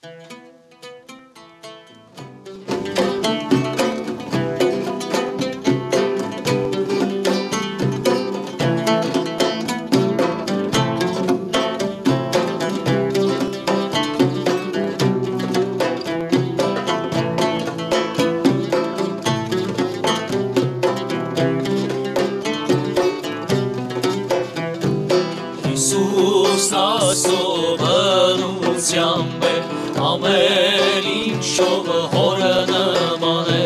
Հիսուսն ասովնությամբ է, ամեն ինչով հորը նման է,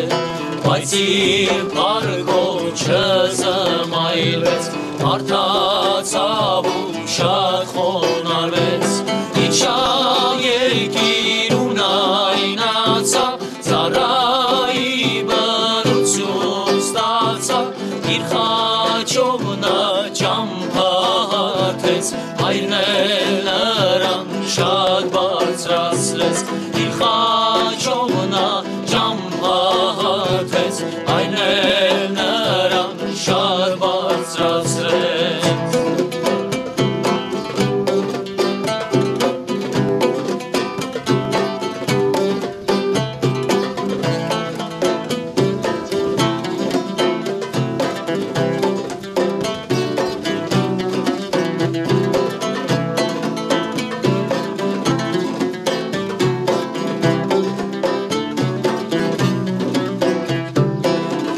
բայց իր փառքով չզմայրվեց, արդացավ ու շատ խոնարհվեց, իջավ երկիր ու նայնացավ, ծառայի բնություն ստացավ, իր խաչով նա ճամփորդեց, հայրն էլ նրան շատ բարձրացրեց, իր խաչով նա ճամփորդեց, հայրն էլ նրան շատ բարձրացրեց։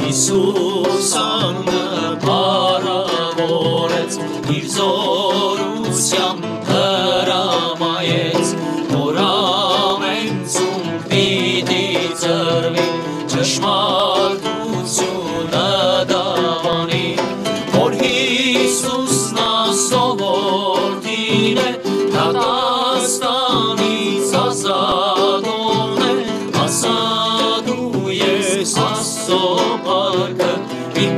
Հիսուս անունը փառավորեց, իր զորությամբ հրամայեց, որ ամեն ծունկ պիտի ծրվի, ճշմարտությունը դավանի, որ Հիսուսն ասովորդին է, դատաստանից ազատողն է, ասա դու ես Աստծո փառքը, իմ